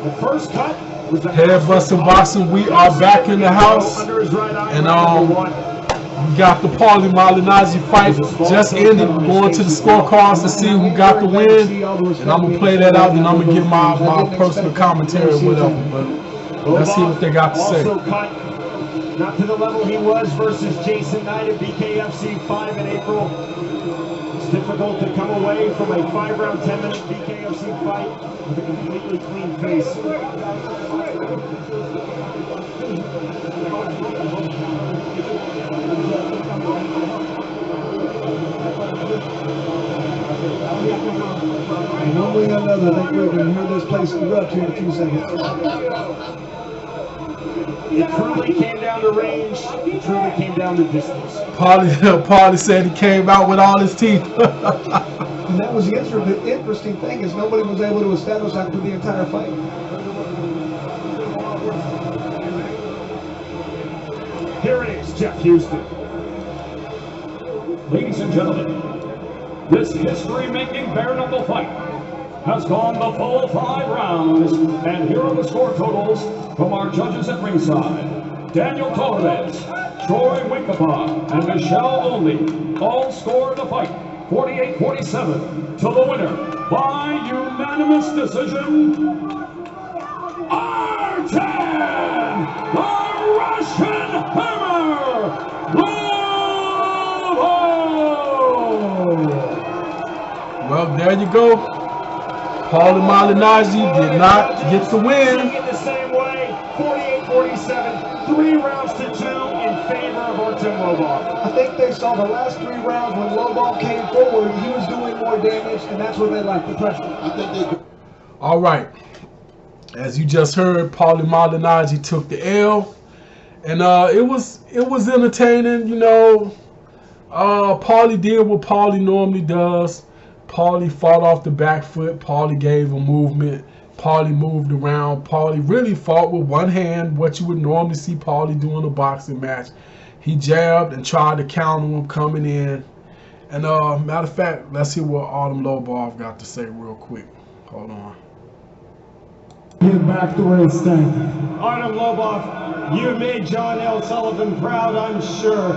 The first cut was the Head Busting Boxing. We are back in the house, and we got the Paulie Malignaggi fight just ended. We're going to the scorecards to see who got the win, and I'm gonna play that out, and I'm gonna give my personal commentary or whatever. But let's see what they got to say. Not to the level he was versus Jason Knight at BKFC 5 in April. It's difficult to come away from a 5-round, 10-minute BKFC fight with a completely clean face. And one way or another, I think we're going to hear this place erupt here in a few seconds. It truly came down to range. It truly came down to distance. Paulie said he came out with all his teeth. And that was the interesting thing, is nobody was able to establish that through the entire fight. Here it is, Jeff Houston. Ladies and gentlemen, this history-making bare-knuckle fight has gone the full 5 rounds, and here are the score totals from our judges at ringside. Daniel Torres, Troy Winkapa, and Michelle Olney all scored the fight 48-47 to the winner by unanimous decision, Artem, the Russian Hammer, Lobov! Well, there you go. Paulie Malignaggi did not get the win. In the same way, 48-47, 3 rounds to 2 in favor of Artem Lobov. I think they saw the last 3 rounds when Lobov came forward, he was doing more damage, and that's where they liked the pressure. I think they. All right. As you just heard, Paulie Malignaggi took the L, and it was entertaining. You know, Paulie did what Paulie normally does. Paulie fought off the back foot. Paulie gave a movement. Paulie moved around. Paulie really fought with one hand, what you would normally see Paulie do in a boxing match. He jabbed and tried to counter him coming in. And matter of fact, let's hear what Artem Lobov got to say real quick. Hold on. Get back to where it's time. Artem Lobov, you made John L. Sullivan proud, I'm sure.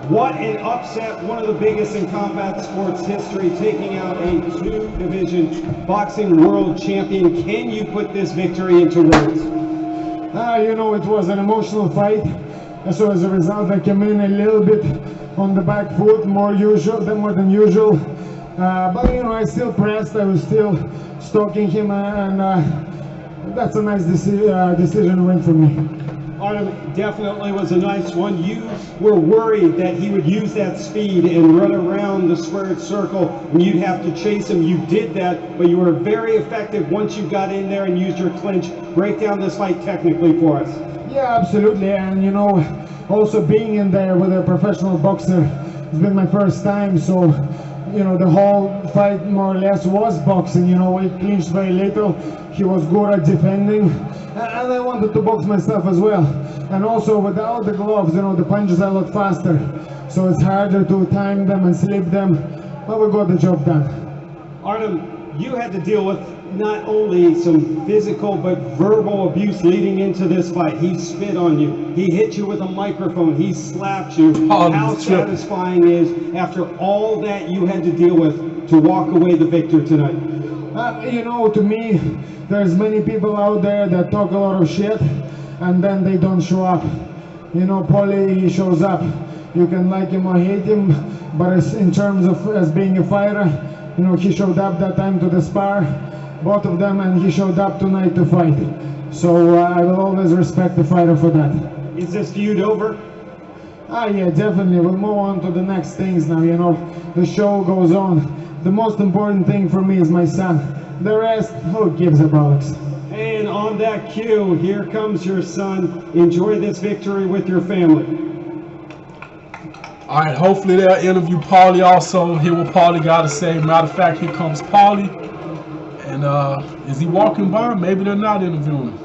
What an upset, one of the biggest in combat sports history, taking out a 2-division boxing world champion. Can you put this victory into words? You know, it was an emotional fight. So as a result, I came in a little bit on the back foot, more than usual. But you know, I still pressed. I was still stalking him, and that's a nice decision win for me. Artem, definitely was a nice one. You were worried that he would use that speed and run around the squared circle and you'd have to chase him. You did that, but you were very effective once you got in there and used your clinch. Break down this fight technically for us. Yeah, absolutely. And you know, also being in there with a professional boxer, it's been my first time, so you know, the whole fight more or less was boxing. You know, we clinched very little. He was good at defending, and I wanted to box myself as well. And also without the gloves, you know, the punches are a lot faster, so it's harder to time them and slip them, but we got the job done. Artem, you had to deal with not only some physical but verbal abuse leading into this fight. He spit on you, he hit you with a microphone, he slapped you. How satisfying is, after all that you had to deal with, to walk away the victor tonight? You know, to me, there's many people out there that talk a lot of shit and then they don't show up. You know, Paulie, he shows up. You can like him or hate him, but in terms of as being a fighter, you know, he showed up that time to the spar, both of them, and he showed up tonight to fight. So I will always respect the fighter for that. Is this feud over? Yeah, definitely. We'll move on to the next things now, you know. The show goes on. The most important thing for me is my son. The rest, who gives a bollocks? And on that cue, here comes your son. Enjoy this victory with your family. All right, hopefully they'll interview Paulie also, hear what Paulie got to say. Matter of fact, here comes Paulie. And is he walking by? Maybe they're not interviewing him.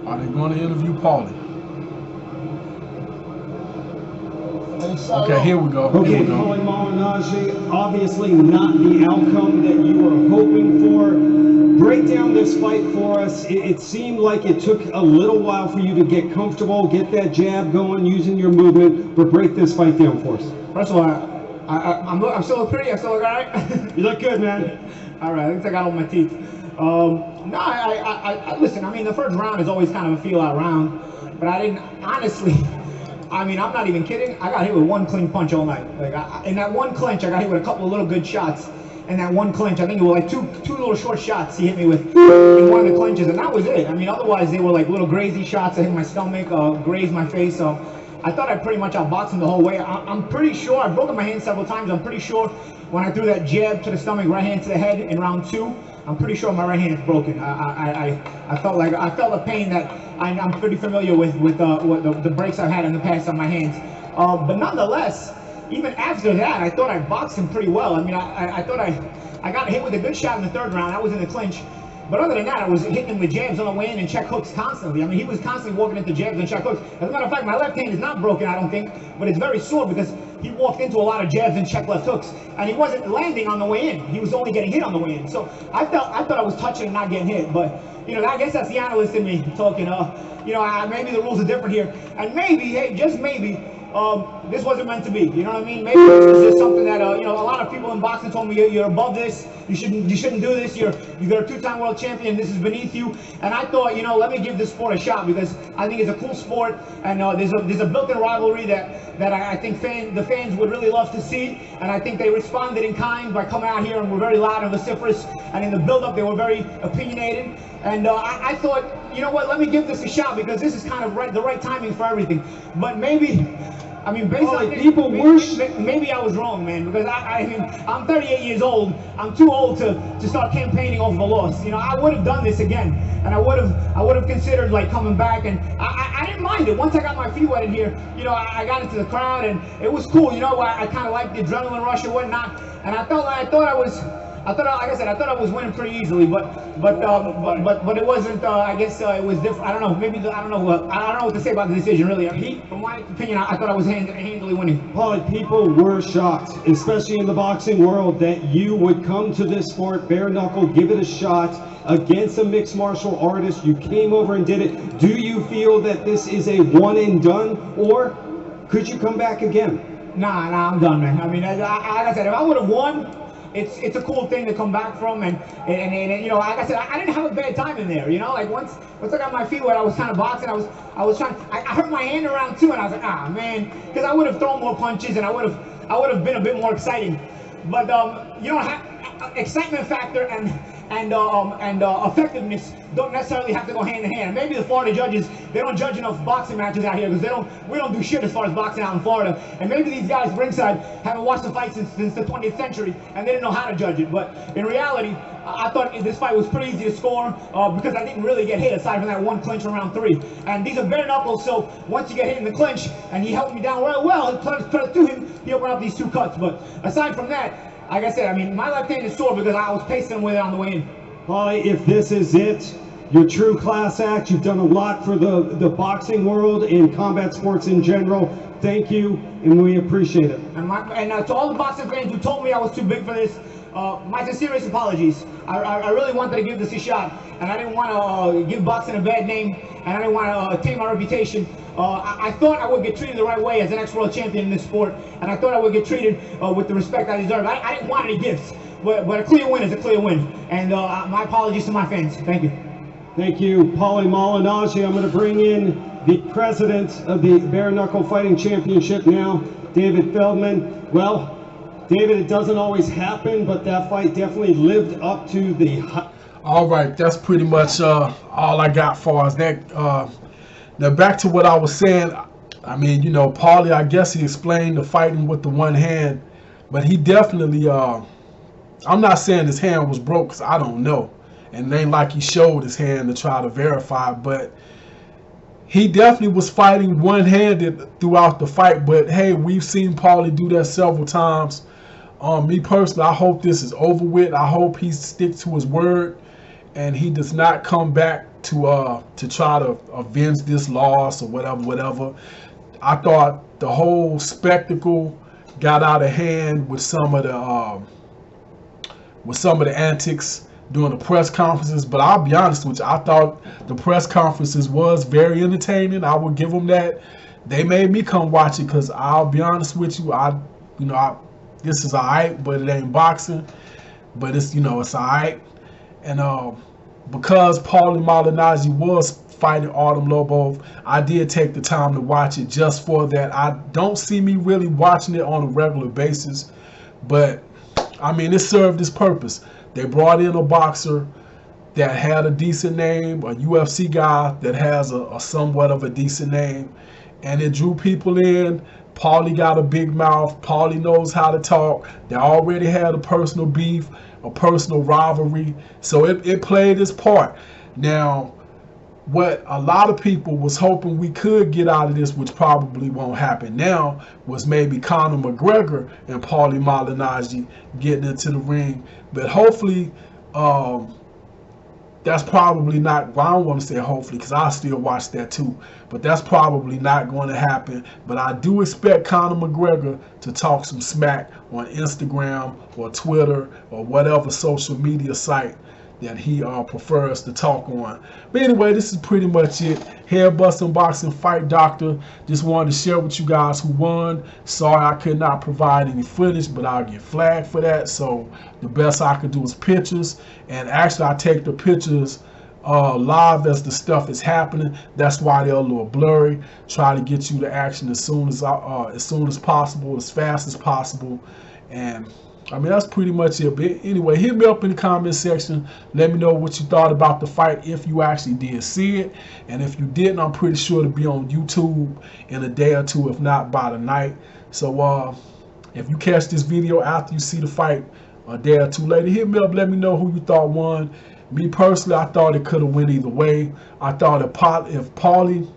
Are they going to interview Paulie? Hey, Okay, here we go. Okay, Here we go. Paulie Malignaggi, obviously not the outcome that you were hoping for. Break down this fight for us. It seemed like it took a little while for you to get comfortable, get that jab going, using your movement, but break this fight down for us. First of all, I'm still look pretty. I still look all right. You look good, man. All right, at least I got all my teeth. No, I listen. I mean, the first round is always kind of a feel-out round, but I didn't honestly. I mean, I'm not even kidding. I got hit with one clean punch all night. Like in that one clinch, I got hit with a couple of little good shots. And that one clinch, I think it was like two little short shots he hit me with in one of the clinches, and that was it. I mean, otherwise they were like little grazy shots that hit my stomach, grazed my face. I thought I pretty much outboxed him the whole way. I'm pretty sure, I've broken my hand several times. I'm pretty sure when I threw that jab to the stomach, right hand to the head in round 2, I'm pretty sure my right hand is broken. I felt a pain that I'm pretty familiar with the breaks I've had in the past on my hands. But nonetheless, even after that, I thought I boxed him pretty well. I mean, I thought I got hit with a good shot in the third round. I was in the clinch. But other than that, I was hitting him with jabs on the way in and check hooks constantly. I mean, he was constantly walking into jabs and check hooks. As a matter of fact, my left hand is not broken, I don't think, but it's very sore because he walked into a lot of jabs and check left hooks, and he wasn't landing on the way in. He was only getting hit on the way in. So I thought I was touching and not getting hit. But you know, I guess that's the analyst in me talking. You know, maybe the rules are different here, and maybe, hey, just maybe. This wasn't meant to be, you know what I mean? Maybe this is just something that, you know, a lot of people in boxing told me, you're above this, you shouldn't do this, you're a 2-time world champion, this is beneath you. And I thought, you know, let me give this sport a shot because I think it's a cool sport, and there's a built-in rivalry that I think the fans would really love to see, and I think they responded in kind by coming out here and were very loud and vociferous, and in the build-up they were very opinionated. And I thought, you know what, let me give this a shot because this is kind of the right timing for everything. But maybe, I mean, based on people maybe I was wrong, man, because I mean, I'm 38 years old. I'm too old to start campaigning over the loss. You know, I would have done this again, and I would have considered like coming back, and I didn't mind it. Once I got my feet wet in here, you know, I got into the crowd, and it was cool. You know, I kind of liked the adrenaline rush and whatnot, and I thought, like I said, I thought I was winning pretty easily, but it wasn't. I guess it was different. I don't know. Maybe I don't know what to say about the decision. Really, from my opinion, I thought I was handily winning. Paulie, people were shocked, especially in the boxing world, that you would come to this sport bare knuckle, give it a shot against a mixed martial artist. You came over and did it. Do you feel that this is a one and done, or could you come back again? Nah, I'm done, man. I mean, like I said, if I would have won. It's a cool thing to come back from, and you know, like I said, I didn't have a bad time in there, you know, like once I got my feet wet, I was kind of boxing, I was trying, I hurt my hand around 2, and I was like, ah, man, because I would have thrown more punches, and I would have been a bit more exciting, but you know, excitement factor and effectiveness don't necessarily have to go hand in hand. And maybe the Florida judges, they don't judge enough boxing matches out here because we don't do shit as far as boxing out in Florida. And maybe these guys ringside haven't watched the fight since the 20th century and they didn't know how to judge it. But in reality, I thought this fight was pretty easy to score because I didn't really get hit aside from that one clinch in round 3. And these are bare knuckles, so once you get hit in the clinch, and he held me down real well, credit to him, he opened up these 2 cuts. But aside from that, like I said, I mean, my left hand is sore because I was pacing with it on the way in. Paulie, if this is it, your true class act, you've done a lot for the boxing world and combat sports in general. Thank you, and we appreciate it. And to all the boxing fans who told me I was too big for this, my sincerest apologies. I really wanted to give this a shot, and I didn't want to give boxing a bad name, and I didn't want to tame my reputation. I thought I would get treated the right way as an ex-world champion in this sport, and I thought I would get treated with the respect I deserve. I didn't want any gifts, but a clear win is a clear win, and my apologies to my fans. Thank you. Thank you, Paulie Malignaggi. I'm going to bring in the president of the Bare Knuckle Fighting Championship now, David Feldman. Well, David, it doesn't always happen, but that fight definitely lived up to the... All right, that's pretty much all I got for us. That now back to what I was saying. I mean, you know, Paulie, I guess he explained the fighting with the one hand, but he definitely, I'm not saying his hand was broke because I don't know. And it ain't like he showed his hand to try to verify, but he definitely was fighting one-handed throughout the fight. But hey, we've seen Paulie do that several times. Me personally, I hope this is over with. I hope he sticks to his word and he does not come back to try to avenge this loss or whatever. I thought the whole spectacle got out of hand with some of the antics during the press conferences. But I'll be honest with you, I thought the press conferences was very entertaining. I would give them that. They made me come watch it because I'll be honest with you, this is alright, but it ain't boxing. But it's it's alright. And because Paulie Malignaggi was fighting Artem Lobov, I did take the time to watch it just for that. I don't see me really watching it on a regular basis, but I mean, it served its purpose. They brought in a boxer that had a decent name, a UFC guy that has a somewhat of a decent name, and it drew people in. Paulie got a big mouth. Paulie knows how to talk. They already had a personal beef, a personal rivalry, so it played its part. Now, what a lot of people was hoping we could get out of this, which probably won't happen now, was maybe Conor McGregor and Paulie Malignaggi getting into the ring. But hopefully, that's probably not, well, I don't want to say hopefully because I still watch that too, but that's probably not going to happen. But I do expect Conor McGregor to talk some smack on Instagram or Twitter or whatever social media site that he prefers to talk on. But anyway, this is pretty much it. Head busting boxing fight doctor. Just wanted to share with you guys who won. Sorry I could not provide any footage, but I'll get flagged for that. So the best I could do is pictures. And actually I take the pictures live as the stuff is happening. That's why they're a little blurry. Try to get you the action as soon as possible, as fast as possible. And I mean, that's pretty much it. But anyway, hit me up in the comment section. Let me know what you thought about the fight, if you actually did see it. And if you didn't, I'm pretty sure to be on YouTube in a day or two, if not by the night. So if you catch this video after you see the fight a day or two later, hit me up. Let me know who you thought won. Me personally, I thought it could have went either way. I thought if Paulie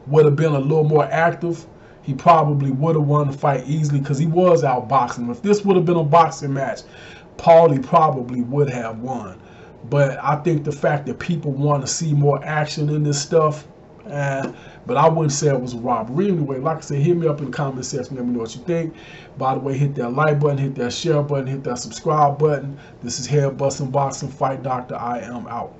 would have been a little more active, he probably would have won the fight easily because he was outboxing. If this would have been a boxing match, Paulie probably would have won. But I think the fact that people want to see more action in this stuff, but I wouldn't say it was a robbery. Anyway, like I said, hit me up in the comment section. Let me know what you think. By the way, hit that like button, hit that share button, hit that subscribe button. This is Head Busting Boxing Fight Doctor. I am out.